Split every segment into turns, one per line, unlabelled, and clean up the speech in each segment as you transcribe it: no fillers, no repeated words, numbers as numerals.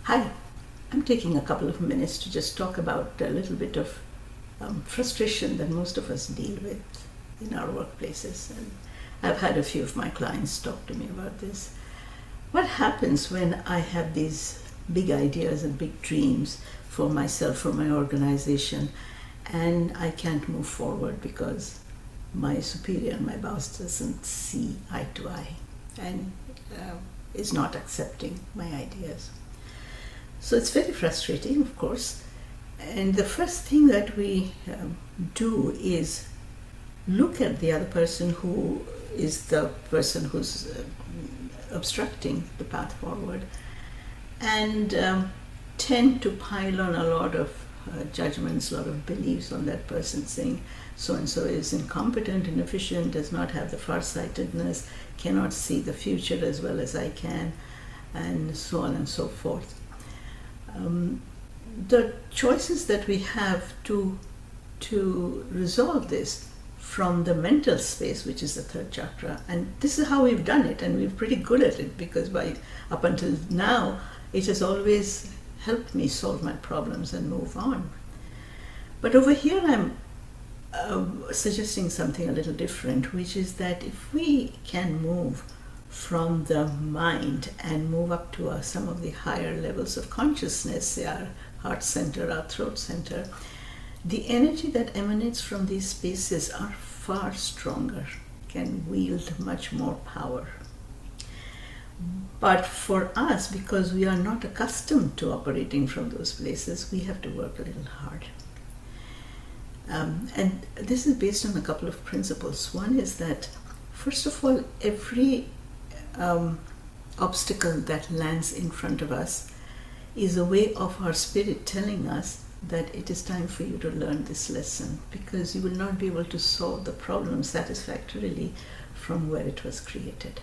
Hi, I'm taking a couple of minutes to just talk about a little bit of frustration that most of us deal with in our workplaces. And I've had a few of my clients talk to me about this. What happens when I have these big ideas and big dreams for myself, for my organization, and I can't move forward because my superior, my boss, doesn't see eye to eye and is not accepting my ideas? So it's very frustrating, of course. And the first thing that we do is look at the other person who is the person who's obstructing the path forward, and tend to pile on a lot of judgments, a lot of beliefs on that person, saying so-and-so is incompetent, inefficient, does not have the farsightedness, cannot see the future as well as I can, and so on and so forth. The choices that we have to resolve this from the mental space, which is the third chakra, and this is how we've done it, and we're pretty good at it, because up until now it has always helped me solve my problems and move on. But over here I'm suggesting something a little different, which is that if we can move from the mind and move up to some of the higher levels of consciousness, our heart center, our throat center, the energy that emanates from these spaces are far stronger, can wield much more power. But for us, because we are not accustomed to operating from those places, we have to work a little hard. And this is based on a couple of principles. One is that, first of all, every obstacle that lands in front of us is a way of our spirit telling us that it is time for you to learn this lesson, because you will not be able to solve the problem satisfactorily from where it was created.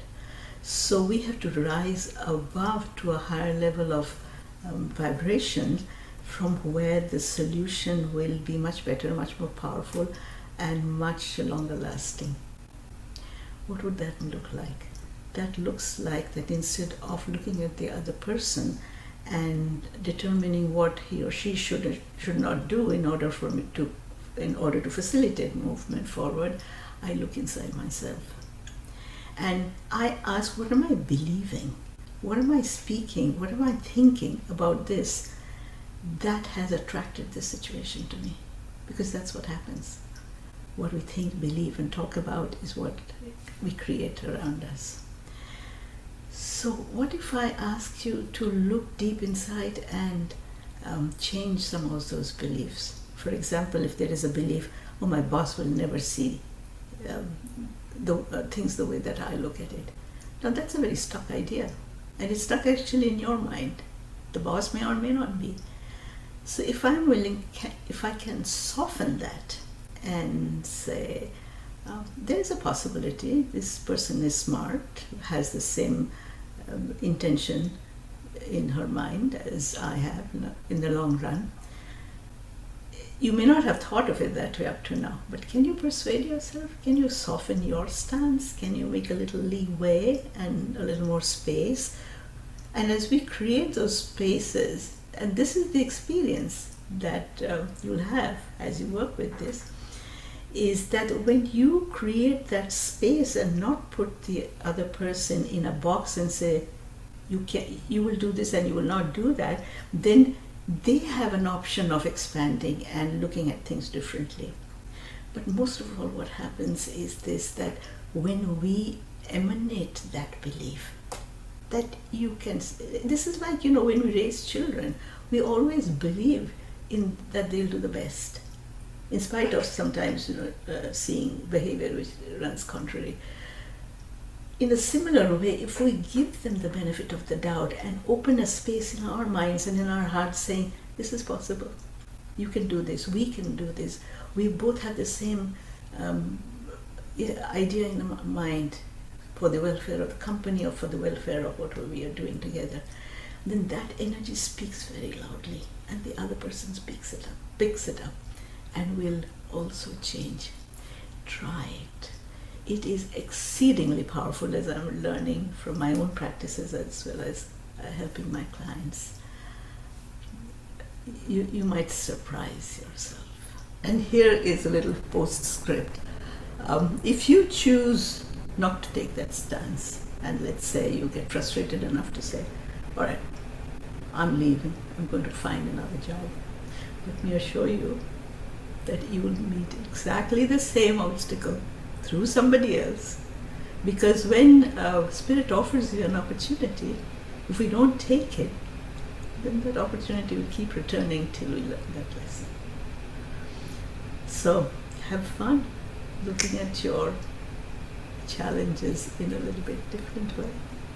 So we have to rise above to a higher level of vibration, from where the solution will be much better, much more powerful, and much longer lasting. What would that look like? That looks like that instead of looking at the other person and determining what he or she should not do in order to facilitate movement forward, I look inside myself and I ask, what am I believing? What am I speaking? What am I thinking about this that has attracted this situation to me? Because that's what happens. What we think, believe, and talk about is what we create around us. So what if I ask you to look deep inside and change some of those beliefs? For example, if there is a belief, oh, my boss will never see things the way that I look at it. Now that's a very stuck idea, and it's stuck actually in your mind. The boss may or may not be. So if I'm willing, if I can soften that and say, there's a possibility this person is smart, has the same intention in her mind as I have in the long run. You may not have thought of it that way up to now, but can you persuade yourself? Can you soften your stance? Can you make a little leeway and a little more space? And as we create those spaces, and this is the experience that you'll have as you work with this, is that when you create that space and not put the other person in a box and say, you will do this and you will not do that, then they have an option of expanding and looking at things differently. But most of all, what happens is this, that when we emanate that belief, that you can, this is like, when we raise children, we always believe in that they'll do the best, in spite of sometimes seeing behavior which runs contrary. In a similar way, if we give them the benefit of the doubt and open a space in our minds and in our hearts saying, this is possible, you can do this, we can do this, we both have the same idea in the mind for the welfare of the company or for the welfare of what we are doing together, then that energy speaks very loudly and the other person picks it up, and will also change. Try it. It is exceedingly powerful, as I'm learning from my own practices as well as helping my clients. you might surprise yourself. And here is a little postscript. If you choose not to take that stance, and let's say you get frustrated enough to say, all right, I'm leaving, I'm going to find another job, let me assure you that you will meet exactly the same obstacle through somebody else. Because when Spirit offers you an opportunity, if we don't take it, then that opportunity will keep returning till we learn that lesson. So have fun looking at your challenges in a little bit different way.